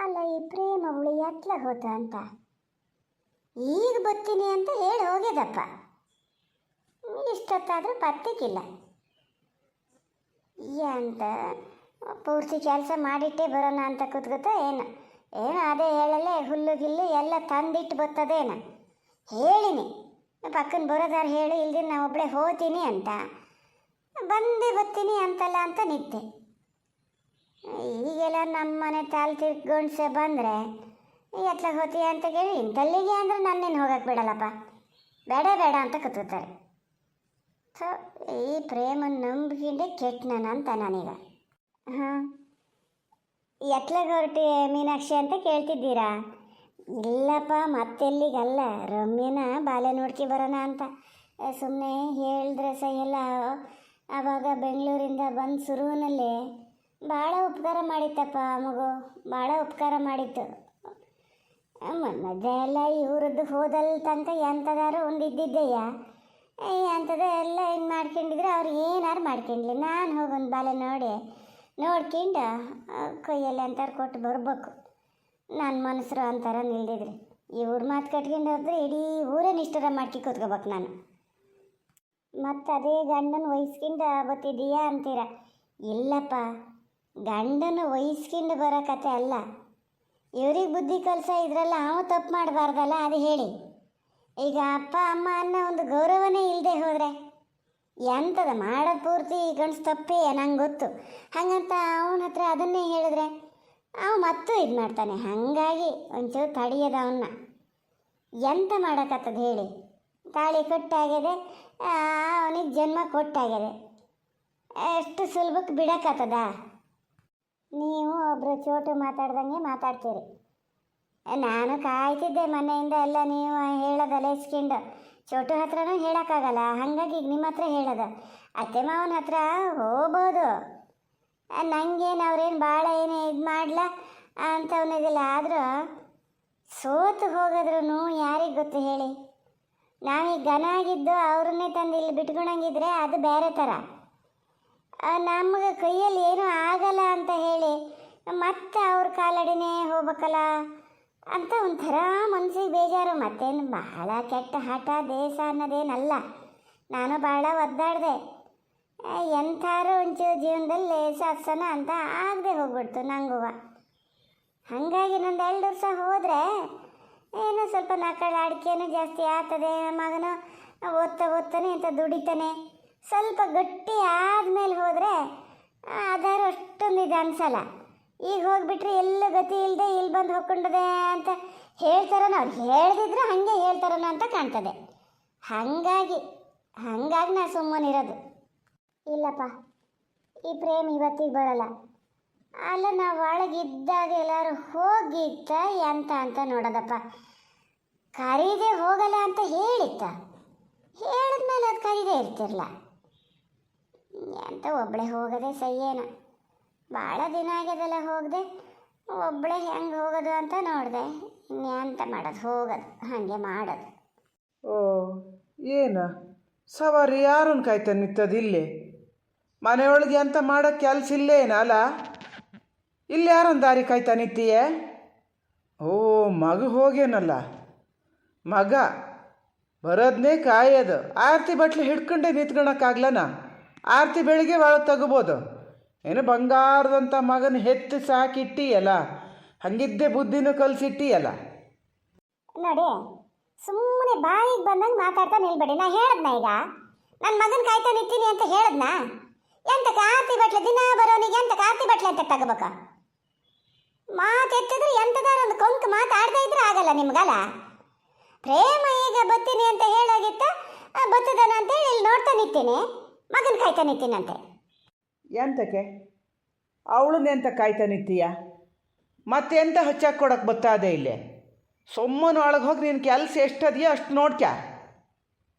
ಅಲ್ಲ ಈ ಪ್ರೇಮ ಅವಳು ಎತ್ಲ ಹೋತ ಅಂತ ಈಗ ಬರ್ತೀನಿ ಅಂತ ಹೇಳಿ ಹೋಗ್ಯದಪ್ಪ. ಇಷ್ಟೊತ್ತಾದರೂ ಪತ್ತಿಕ್ಕಿಲ್ಲ. ಅಂತ ಪೂರ್ತಿ ಕೆಲಸ ಮಾಡಿಟ್ಟೇ ಬರೋಣ ಅಂತ ಕೂತ್ಕೊತ ಏನು ಅದೇ ಹೇಳಲ್ಲೇ ಹುಲ್ಲು ಗಿಲ್ಲು ಎಲ್ಲ ತಂದಿಟ್ಟು ಬರ್ತದೇನು ಹೇಳಿನಿ. ಪಕ್ಕನ ಬರೋದಾರ ಹೇಳಿ ಇಲ್ದಿನ ನಾ ಒಬ್ಬಳೇ ಹೋಗ್ತೀನಿ ಅಂತ ಬಂದೇ ಬರ್ತೀನಿ ಅಂತಲ್ಲ ಅಂತ ನಿಂತೆ. ಈಗೆಲ್ಲ ನಮ್ಮ ಮನೆ ತಾಲ್ ತಿರ್ಗೊಂಡ್ಸೆ ಬಂದರೆ ಎತ್ಲಾಗ ಹೋತೀಯ ಅಂತ ಕೇಳಿ ಇಂಥಲ್ಲಿಗೆ ಅಂದರೆ ನನ್ನೇನು ಹೋಗಕ್ಕೆ ಬಿಡಲ್ಲಪ್ಪ, ಬೇಡ ಬೇಡ ಅಂತ ಕೂತ್ಕೋತಾರೆ. ಸೊ ಈ ಪ್ರೇಮನ ನಂಬಿಕೊಂಡೆ ಕೆಟ್ಟನ ಅಂತ ನಾನೀಗ. ಹಾಂ, ಎತ್ಲಾಗ ಹೊರಟಿ ಮೀನಾಕ್ಷಿ ಅಂತ ಕೇಳ್ತಿದ್ದೀರಾ? ಇಲ್ಲಪ್ಪ, ಮತ್ತೆಲ್ಲಿಗಲ್ಲ, ರಮ್ಯನ ಬಾಲೆ ನೋಡ್ಕೊ ಬರೋಣ ಅಂತ ಸುಮ್ಮನೆ ಹೇಳಿದ್ರೆ ಸಹಿಲ್ಲ. ಆವಾಗ ಬೆಂಗಳೂರಿಂದ ಬಂದು ಶುರುವಿನಲ್ಲಿ ಭಾಳ ಉಪಕಾರ ಮಾಡಿತ್ತಪ್ಪ ಮಗು, ಭಾಳ ಉಪಕಾರ ಮಾಡಿತ್ತು. ಮಧ್ಯೆ ಎಲ್ಲ ಇವ್ರದ್ದು ಹೋದಲ್ ತನಕ ಎಂಥದಾರು ಒಂದು ಇದ್ದಿದ್ದೆಯ ಅಂಥದ್ದು ಎಲ್ಲ ಏನು ಮಾಡ್ಕೊಂಡಿದ್ರೆ ಅವ್ರು ಏನಾರು ಮಾಡ್ಕೊಂಡ್ಲಿ, ನಾನು ಹೋಗೊಂದು ಬಾಲೆ ನೋಡ್ಕೊಂಡು ಕೊಯ್ಯಲ್ಲಿ ಅಂತಾರೆ ಕೊಟ್ಟು ಬರ್ಬೇಕು. ನನ್ನ ಮನಸ್ಸರು ಅಂತಾರ ನಿಲ್ದಿದ್ರಿ ಇವ್ರ ಮಾತು ಕಟ್ಕೊಂಡು ಹೋದ್ರೆ ಇಡೀ ಊರೇ ನಿಷ್ಠರ ಮಾಡ್ಕಿ ಕೂತ್ಕೋಬೇಕು ನಾನು. ಮತ್ತು ಅದೇ ಗಂಡನ ವಹಿಸ್ಕೊಂಡು ಬತ್ತಿದ್ದೀಯಾ ಅಂತೀರ. ಇಲ್ಲಪ್ಪ, ಗಂಡನ ವಹಿಸ್ಕೊಂಡು ಬರೋ ಕತೆ ಅಲ್ಲ. ಇವ್ರಿಗೆ ಬುದ್ಧಿ ಕಲಿಸ ಇದ್ರಲ್ಲ ಅವ ತಪ್ಪು ಮಾಡಬಾರ್ದಲ್ಲ, ಅದು ಹೇಳಿ. ಈಗ ಅಪ್ಪ ಅಮ್ಮ ಅನ್ನೋ ಒಂದು ಗೌರವನೇ ಇಲ್ಲದೆ ಹೋದರೆ ಎಂಥದ ಮಾಡೋದು ಪೂರ್ತಿ ಗಂಡ್ಸು ತಪ್ಪೇ ನಂಗೆ ಗೊತ್ತು. ಹಾಗಂತ ಅವನ ಹತ್ರ ಅದನ್ನೇ ಹೇಳಿದ್ರೆ ಅವ ಮತ್ತೂ ಇದು ಮಾಡ್ತಾನೆ. ಹಾಗಾಗಿ ಒಂಚೂರು ತಡೆಯೋದು ಅವನ್ನ. ಎಂತ ಮಾಡೋಕ್ಕತ್ತದ ಹೇಳಿ? ತಾಳಿ ಕೊಟ್ಟಾಗಿದೆ, ಅವನಿಗೆ ಜನ್ಮ ಕೊಟ್ಟಾಗಿದೆ, ಎಷ್ಟು ಸುಲಭಕ್ಕೆ ಬಿಡೋಕ್ಕತ್ತದ? ನೀವು ಒಬ್ಬರು ಚೋಟು ಮಾತಾಡ್ದಂಗೆ ಮಾತಾಡ್ತೀರಿ. ನಾನು ಕಾಯ್ತಿದ್ದೆ ಮನೆಯಿಂದ ಎಲ್ಲ ನೀವು ಹೇಳೋದಲ್ಲ ಇಸ್ಕೊಂಡು. ಚೋಟು ಹತ್ರನೂ ಹೇಳೋಕ್ಕಾಗಲ್ಲ, ಹಾಗಾಗಿ ಈಗ ನಿಮ್ಮ ಹತ್ರ ಹೇಳೋದು. ಅತ್ತೆ ಮಾವನ ಹತ್ರ ಹೋಗ್ಬೋದು, ನನಗೇನು ಅವ್ರೇನು ಭಾಳ ಏನು ಇದು ಮಾಡಲ ಅಂತವನಿಗಿಲ್ಲ. ಆದರೂ ಸೋತು ಹೋಗೋದ್ರೂ ಯಾರಿಗೆ ಗೊತ್ತು ಹೇಳಿ? ನಾವೀಗ ಘನ ಆಗಿದ್ದು ಅವ್ರನ್ನೇ ತಂದು ಇಲ್ಲಿ ಬಿಟ್ಕೊಳಂಗಿದ್ರೆ ಅದು ಬೇರೆ ಥರ. ನಮಗೆ ಕೈಯಲ್ಲಿ ಏನೂ ಆಗಲ್ಲ ಅಂತ ಹೇಳಿ ಮತ್ತೆ ಅವ್ರ ಕಾಲಡಿನೇ ಹೋಗ್ಬೇಕಲ್ಲ ಅಂತ ಒಂಥರ ಮನಸ್ಸಿಗೆ ಬೇಜಾರು. ಮತ್ತೇನು ಬಹಳ ಕೆಟ್ಟ ಹಠ ದೇಶ ಅನ್ನೋದೇನಲ್ಲ. ನಾನು ಭಾಳ ಒದ್ದಾಡಿದೆ. ಎಂಥಾರು ಒಂಚೂರು ಜೀವನದಲ್ಲಿ ಶಾಸನ ಅಂತ ಆಗದೆ ಹೋಗ್ಬಿಡ್ತು ನಂಗೂ. ಹಾಗಾಗಿ ಇನ್ನೊಂದು 2 ವರ್ಷ ಹೋದರೆ ಏನೋ ಸ್ವಲ್ಪ ನಕಳ ಅಡಿಕೆನೂ ಜಾಸ್ತಿ ಆಗ್ತದೆ. ಮಗನು ಓದ್ತಾನೆ ಅಂತ ದುಡಿತಾನೆ. ಸ್ವಲ್ಪ ಗಟ್ಟಿ ಆದಮೇಲೆ ಹೋದರೆ ಅದಾರು ಅಷ್ಟೊಂದು ಇದು ಅನ್ಸಲ್ಲ. ಈಗ ಹೋಗಿಬಿಟ್ರೆ ಎಲ್ಲೂ ಗತಿ ಇಲ್ಲದೆ ಇಲ್ಲಿ ಬಂದು ಹೋಗ್ಕೊಂಡದೆ ಅಂತ ಹೇಳ್ತಾರನ, ಅವ್ರು ಹೇಳ್ದಿದ್ರೆ ಹಾಗೆ ಹೇಳ್ತಾರನ ಅಂತ ಕಾಣ್ತದೆ. ಹಾಗಾಗಿ ನಾ ಸುಮ್ಮನಿರೋದು. ಇಲ್ಲಪ್ಪ, ಈ ಪ್ರೇಮ ಇವತ್ತಿಗೆ ಬರೋಲ್ಲ. ಅಲ್ಲ, ನಾವು ಒಳಗಿದ್ದಾಗ ಎಲ್ಲರೂ ಹೋಗಿತ್ತ ಎಂತ ಅಂತ ನೋಡೋದಪ್ಪ. ಕರೀದೆ ಹೋಗಲ್ಲ ಅಂತ ಹೇಳಿದ್ಮೇಲೆ ಅದು ಕರೀದೇ ಇರ್ತಿರಲ್ಲ ಅಂತ ಒಬ್ಬಳೇ ಹೋಗೋದೆ ಸಹ್ಯೇನ. ಭಾಳ ದಿನ ಆಗ್ಯದಲ್ಲ ಹೋಗದೆ, ಒಬ್ಬಳೇ ಹೆಂಗೆ ಹೋಗೋದು ಅಂತ ನೋಡಿದೆ. ಇನ್ನೆಂತ ಮಾಡೋದು, ಹೋಗೋದು ಹಾಗೆ ಮಾಡೋದು. ಓ, ಏನ ಸವಾರಿ ಯಾರನ್ನು ಕಾಯ್ತಾ ನಿಂತದ ಇಲ್ಲಿ? ಮನೆಯೊಳಗೆ ಅಂತ ಮಾಡೋ ಕೆಲಸ ಇಲ್ಲೇನಲ್ಲ, ಇಲ್ಲಿ ಯಾರೊಂದು ದಾರಿ ಕಾಯ್ತಾ ನಿಂತೀಯೇ? ಓ, ಮಗ ಹೋಗೇನಲ್ಲ, ಮಗ ಬರೋದನ್ನೇ ಕಾಯೋದು. ಆರತಿ ಬಟ್ಲು ಹಿಡ್ಕೊಂಡೆ ನಿಂತ್ಕೊಳಕ್ಕಾಗ್ಲನ? ಆರತಿ ಬೆಳಿಗ್ಗೆ ಒಳಗೆ ತಗೋಬೋದು. ಏನು ಬಂಗಾರದಂಥ ಮಗನ ಹೆತ್ತು ಸಾಕಿಟ್ಟಿಯಲ್ಲ, ಹಂಗಿದ್ದೆ ಬುದ್ಧಿನೂ ಕಲಿಸಿಟ್ಟಿಯಲ್ಲ. ನೋಡಿ, ಸುಮ್ಮನೆ ಬಾಯಿಗೆ ಬಂದಂಗೆ ಮಾತಾಡ್ತಾ ನಿಲ್ಬೇಡಿ. ನಾ ಹೇಳದ್ನ ಈಗ ನನ್ನ ಮಗನ ಕಾಯ್ತಾ ನಿಂತೀನಿ ಅಂತ ಹೇಳದ್ನ? ಎಂತಕ್ಕೆ ಆರತಿ ಬಟ್ಲೆ ದಿನ ಬರೋನಿಗೆ ಎಂತಕ್ಕೆ ಆರತಿ ಬಟ್ಲೆ ಅಂತ ತಗೋಬೇಕ? ಮಾತೆತ್ತಿದ್ರೆ ಎಂಥದಾರ ಒಂದು ಕೊಂಕು ಮಾತಾಡ್ತಾ ಇದ್ರೆ ಆಗಲ್ಲ ನಿಮ್ಗಲ್ಲ. ಪ್ರೇಮ ಈಗ ಬತ್ತೀನಿ ಅಂತ ಹೇಳೋಗಿತ್ತ, ಬತ್ತದನ ಅಂತೇಳಿ ಇಲ್ಲಿ ನೋಡ್ತಾ ನಿಂತೀನಿ, ಮಗನ ಕಾಯ್ತಾ ನಿಂತೀನಂತೆ. ಎಂತಕ್ಕೆ ಅವಳನ್ನೆಂತ ಕಾಯ್ತಾ ನಿಂತೀಯ? ಮತ್ತೆಂತ ಹಚ್ಚಾಕ್ ಕೊಡಕ್ಕೆ ಬತ್ತಾದೆ ಇಲ್ಲಿ? ಸುಮ್ಮನೆ ಒಳಗೆ ಹೋಗಿ ನಿನ್ನ ಕೆಲಸ ಎಷ್ಟದೆಯೋ ಅಷ್ಟು ನೋಡ್ಕ್ಯ.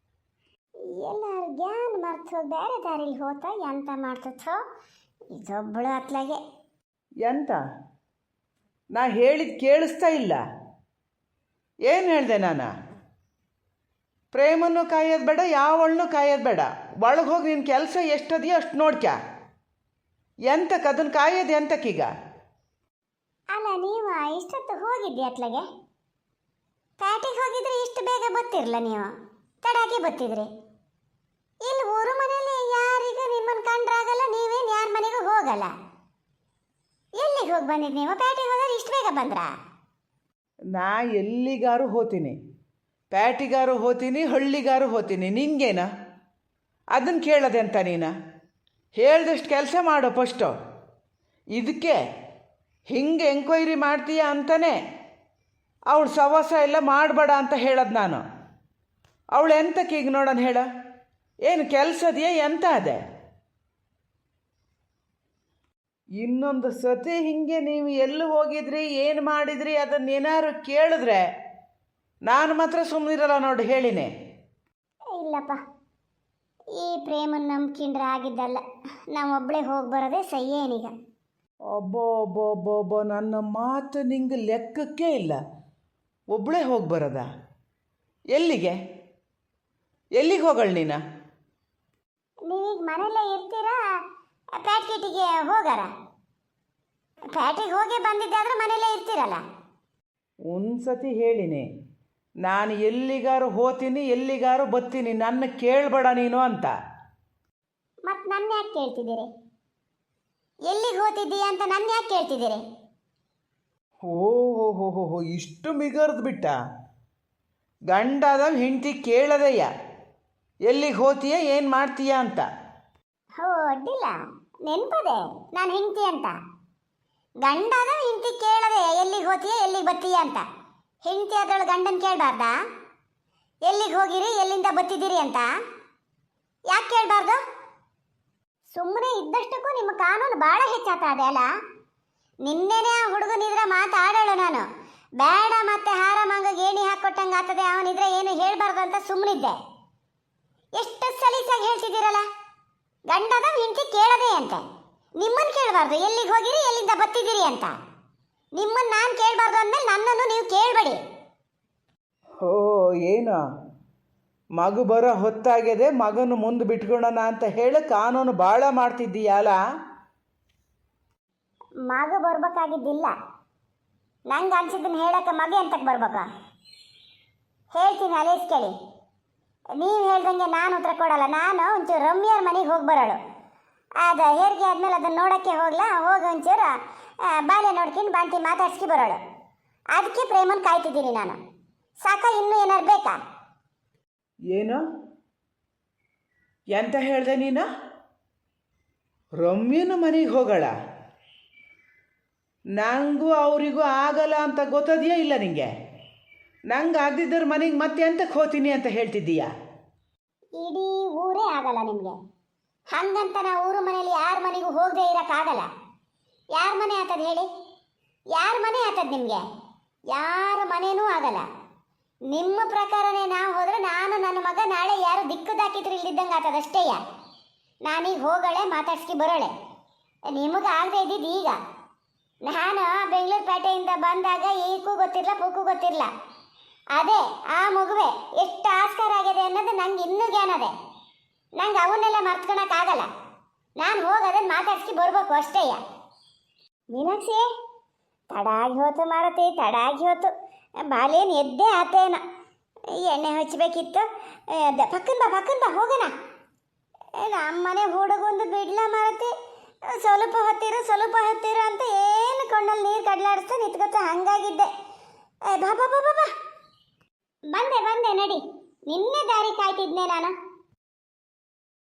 ಎಲ್ಲಾರು ಜ್ಞಾನ ಮರ್ತು ಬೇರೆ ದಾರಿಲಿ ಹೋತ ಎಂತ ಮಾಡ್ತೋ ಇದೊಬ್ಬಳು ಅತ್ಲಾಗೆ. ಎಂತ ನಾ ಹೇಳಿದ್ದು ಕೇಳಿಸ್ತಾ ಇಲ್ಲ? ಏನು ಹೇಳಿದೆ ನಾನು? ಪ್ರೇಮನ್ನು ಕಾಯೋದು ಬೇಡ, ಯಾವಳನ್ನೂ ಕಾಯೋದು ಬೇಡ. ಒಳಗೆ ಹೋಗಿ ನಿನ್ನ ಕೆಲಸ ಎಷ್ಟದೆಯೋ ಅಷ್ಟು ನೋಡ್ಕ್ಯ. ಎಂತಕ್ಕೆ ಅದನ್ನು ಕಾಯೋದು ಎಂತಕ್ಕೀಗ? ಅಲ್ಲ ನೀವು ಇಷ್ಟೊತ್ತು ಹೋಗಿದ್ದಿ ಅತ್ಲಗೆ, ಪ್ಯಾಟಿಗೆ ಹೋಗಿದ್ರೆ ಇಷ್ಟು ಬೇಗ ಬತ್ತಿರಲ್ಲ, ನೀವು ತಡಾಗೆ ಬತ್ತಿದ್ರಿ. ಇಲ್ಲಿ ಊರು ಮನೆಯಲ್ಲಿ ಯಾರಿಗೂ ನಿಮ್ಮನ್ನು ಕಂಡ್ರಾಗಲ್ಲ, ನೀವೇನು ಯಾರ ಮನೆಗೂ ಹೋಗಲ್ಲ. ಎಲ್ಲಿಗೆ ಹೋಗಿ ಬಂದಿದ್ದು ನೀವು? ಪ್ಯಾಟಿಗೆ ಹೋದ್ರೆ ಇಷ್ಟು ಬೇಗ ಬಂದ್ರಾ? ನಾ ಎಲ್ಲಿಗಾರು ಹೋತೀನಿ, ಪ್ಯಾಟಿಗಾರು ಹೋತೀನಿ, ಹಳ್ಳಿಗಾರು ಹೋತೀನಿ, ನಿಂಗೇನ ಅದನ್ನು ಕೇಳದೆ ಅಂತ ನೀನು ಹೇಳ್ದಷ್ಟು ಕೆಲಸ ಮಾಡೋ ಫಸ್ಟು. ಇದಕ್ಕೆ ಹಿಂಗೆ ಎಂಕ್ವೈರಿ ಮಾಡ್ತೀಯ ಅಂತಲೇ ಅವಳು ಸವಾಸ ಎಲ್ಲ ಮಾಡಬೇಡ ಅಂತ ಹೇಳೋದು ನಾನು. ಅವಳು ಎಂತಕ್ಕೆ ಈಗ ನೋಡೋಣ ಹೇಳ, ಏನು ಕೆಲಸದೆಯಾ ಎಂತ ಅದೇ? ಇನ್ನೊಂದು ಸತಿ ಹಿಂಗೆ ನೀವು ಎಲ್ಲಿ ಹೋಗಿದ್ರಿ ಏನು ಮಾಡಿದ್ರಿ ಅದನ್ನೇನಾದ್ರು ಕೇಳಿದ್ರೆ ನಾನು ಮಾತ್ರ ಸುಮ್ಮನಿರಲ್ಲ ನೋಡಿ, ಹೇಳಿನೇ. ಇಲ್ಲಪ್ಪ, ಈ ಪ್ರೇಮನ್ನು ನಂಬ್ಕೊಂಡ್ರೆ ಆಗಿದ್ದಲ್ಲ. ನಾವು ಒಬ್ಬಳೇ ಹೋಗಿ ಬರೋದೇ ಸಹಿ ಏನೀಗ. ಅಬ್ಬೋ ನನ್ನ ಮಾತು ನಿಂಗೆ ಲೆಕ್ಕಕ್ಕೆ ಇಲ್ಲ. ಒಬ್ಬಳೇ ಹೋಗಿ ಬರೋದಾ? ಎಲ್ಲಿಗೆ ಹೋಗಳ ನೀನು? ನೀವೀಗ ಮನೆಯಲ್ಲೇ ಇರ್ತೀರಾ? ಪ್ಯಾಟ್ಗೇಟಿಗೆ ಹೋಗಾರ? ಪ್ಯಾಟಿಗೆ ಹೋಗಿ ಬಂದಿದ್ದಾದ್ರೆ ಮನೆಯಲ್ಲೇ ಇರ್ತೀರಲ್ಲ. ಒಂದು ಸತಿ ಹೇಳಿನಿ, ನಾನು ಎಲ್ಲಿಗಾರು ಹೋತೀನಿ, ಎಲ್ಲಿಗಾರು ಬರ್ತೀನಿ, ನನ್ನ ಕೇಳಬೇಡ ನೀನು ಅಂತ. ಮತ್ತು ನನ್ನ ಯಾಕೆ ಕೇಳ್ತಿದ್ದೀರಿ? ಎಲ್ಲಿಗೆ ಹೋಗ್ತಿದ್ದೀಯ ಅಂತ ನನ್ನ ಯಾಕೆ ಕೇಳ್ತಿದ್ದೀರಿ? ಓಹೋ ಇಷ್ಟು ಮಿಗರ್ದು ಬಿಟ್ಟ. ಗಂಡಾದ ಹೆಂಡತಿ ಕೇಳದಯ್ಯ ಎಲ್ಲಿಗೆ ಹೋತೀಯ ಏನು ಮಾಡ್ತೀಯ ಅಂತ. ಹೋ ಅಡ್ಡಿಲ್ಲ, ನೆನಪದೆ ನಾನು ಹೆಂಡತಿ ಅಂತ. ಗಂಡಾದ ಹೆಂಡತಿ ಕೇಳದೆ ಎಲ್ಲಿಗೆ ಹೋತೀಯ ಎಲ್ಲಿಗೆ ಬತ್ತೀಯ ಅಂತ. ಹೆಂಡತಿ ಆದವಳು ಗಂಡನ ಕೇಳಬಾರ್ದಾ? ಎಲ್ಲಿಗೆ ಹೋಗಿರಿ, ಎಲ್ಲಿಂದ ಬತ್ತಿದ್ದೀರಿ ಅಂತ ಯಾಕೆ ಕೇಳಬಾರ್ದು? ಸುಮ್ಮನೆ ಇದ್ದಷ್ಟಕ್ಕೂ ನಿಮ್ಮ ಕಾನೂನು ಭಾಳ ಹೆಚ್ಚಾಗ್ತದೆ ಅಲ್ಲ. ನಿನ್ನೆನೇ ಆ ಹುಡುಗನಿದ್ರೆ ಮಾತಾಡೋಳು ನಾನು, ಬೇಡ ಮತ್ತೆ ಹಾರ ಮಂಗ ಗೇಣಿ ಹಾಕ್ಕೊಟ್ಟಂಗೆ ಆಗ್ತದೆ, ಅವನಿದ್ರೆ ಏನು ಹೇಳಬಾರ್ದು ಅಂತ ಸುಮ್ಮನಿದ್ದೆ. ಎಷ್ಟು ಸಲೀಸಾಗಿ ಹೇಳ್ತಿದ್ದೀರಲ್ಲ, ಗಂಡದ ಹೆಂಡತಿ ಕೇಳದೆ ಅಂತೆ. ನಿಮ್ಮನ್ನು ಕೇಳಬಾರ್ದು ಎಲ್ಲಿಗೆ ಹೋಗಿರಿ ಎಲ್ಲಿಂದ ಬತ್ತಿದ್ದೀರಿ ಅಂತ. ನಿಮ್ಮನ್ನು ನಾನು ಕೇಳಬಾರ್ದು ಅಂದಮೇಲೆ ನನ್ನನ್ನು ನೀವು ಕೇಳಬೇಡಿ. ಓ ಏನು ಮಗು ಬರೋ ಹೊತ್ತಾಗಿದೆ, ಮಗನು ಮುಂದೆ ಬಿಟ್ಕೊಳೋಣ ಅಂತ ಹೇಳಿ ಕಾನೂನು ಭಾಳ ಮಾಡ್ತಿದ್ದೀಯಲ್ಲ. ಮಗು ಬರ್ಬೇಕಾಗಿದ್ದಿಲ್ಲ, ನಂಗೆ ಅನ್ಸಿದ್ದನ್ನು ಹೇಳಕ್ಕೆ ಮಗ ಎಂತಕ್ಕೆ ಬರ್ಬೇಕಾ? ಹೇಳ್ತೀನಿ ಅಲೇಸ್ ಕೇಳಿ. ನೀವು ಹೇಳ್ದಂಗೆ ನಾನು ಉತ್ತರ ಕೊಡಲ್ಲ. ನಾನು ಒಂಚೂರು ರಮ್ಯರ ಮನೆಗೆ ಹೋಗಿ ಬರೋಳು. ಅದು ಹೇರಿಗೆ ಆದಮೇಲೆ ಅದನ್ನು ನೋಡೋಕ್ಕೆ ಹೋಗಿ ಒಂಚೂರು ಬಾಲ್ಯ ನೋಡ್ಕೊಂಡು ಬಾಂಟಿ ಮಾತಾಡ್ಸ್ಕಿ ಬರೋಳು. ಅದಕ್ಕೆ ಪ್ರೇಮನ್ ಕಾಯ್ತಿದ್ದೀನಿ ನಾನು. ಸಾಕ, ಇನ್ನೂ ಏನಾರು ಬೇಕಾ? ಏನು ಎಂತ ಹೇಳ್ದೆ ನೀನು? ರಮ್ಯನ ಮನೆಗೆ ಹೋಗೋಳ? ನನಗೂ ಅವರಿಗೂ ಆಗಲ್ಲ ಅಂತ ಗೊತ್ತದೆಯಾ ಇಲ್ಲ ನಿಂಗೆ? ನಂಗೆ ಆಗದಿದ್ದರ ಮನೆಗೆ ಮತ್ತೆ ಎಂತಕ್ಕೆ ಹೋಗ್ತೀನಿ ಅಂತ ಹೇಳ್ತಿದ್ದೀಯಾ? ಇಡೀ ಊರೇ ಆಗಲ್ಲ ನಿಮಗೆ. ಹಂಗಂತ ನಾವು ಊರು ಮನೆಯಲ್ಲಿ ಯಾರ ಮನೆಗೂ ಹೋಗದೆ ಇರೋಕ್ಕಾಗಲ್ಲ. ಯಾರ ಮನೆ ಆತದ ಹೇಳಿ? ಯಾರ ಮನೆ ಆತದ ನಿಮಗೆ? ಯಾರ ಮನೆಯೂ ಆಗಲ್ಲ. ನಿಮ್ಮ ಪ್ರಕಾರನೇ ನಾವು ಹೋದರೆ ನಾನು ನನ್ನ ಮಗ ನಾಳೆ ಯಾರು ದಿಕ್ಕದಾಕಿದ್ರು ಇಲ್ದಿದ್ದಂಗೆ ಆತದಷ್ಟೇ. ನಾನೀಗ ಹೋಗಳೆ ಮಾತಾಡ್ಸ್ಕಿ ಬರೋಳೆ. ನಿಮಗೆ ಆಗದೆ ಇದ್ದಿದ್ದು ಈಗ. ನಾನು ಬೆಂಗಳೂರು ಪೇಟೆಯಿಂದ ಬಂದಾಗ ಈಗೂ ಗೊತ್ತಿರಲ್ಲ ಪೂಕು ಗೊತ್ತಿರಲ್ಲ. ಅದೇ ಆ ಮಗುವೆ ಎಷ್ಟು ಆಸ್ಕಾರ ಆಗಿದೆ ಅನ್ನೋದು ನಂಗೆ ಇನ್ನೂ ಜ್ಞಾನ ಅದೆ. ನಂಗೆ ಅವನ್ನೆಲ್ಲ ಮರ್ತ್ಕೊಳಕ್ಕಾಗಲ್ಲ. ನಾನು ಹೋಗೋದನ್ನು ಮಾತಾಡ್ಸ್ಕಿ ಬರಬೇಕು ಅಷ್ಟೇ. ಮೀನಾಕ್ಷಿ, ತಡಾಗಿ ಹೋತು ಮಾರತಿ, ತಡಾಗಿ ಹೋತು. ಬಾಲೇನು ಎದ್ದೇ ಆತೇನ. ಎಣ್ಣೆ ಹಚ್ಚಬೇಕಿತ್ತು. ಪಕ್ಕನ ಬಾ ಹೋಗೋಣ. ನಮ್ಮನೆ ಹುಡುಗೊಂದು ಬಿಡ್ಲ ಮಾರತಿ. ಸ್ವಲ್ಪ ಹೊತ್ತಿರು ಅಂತ ಏನು ಕೊಂಡಲ್ಲಿ ನೀರು ಕಡ್ಲಾಡಿಸ್ತಾ ನಿಂತ್ಕೊತ ಹಂಗಾಗಿದ್ದೆ. ಬಾ ಬಂದೆ ನಡಿ. ನಿನ್ನೆ ದಾರಿ ಕಾಯ್ತಿದ್ನೆ ನಾನು.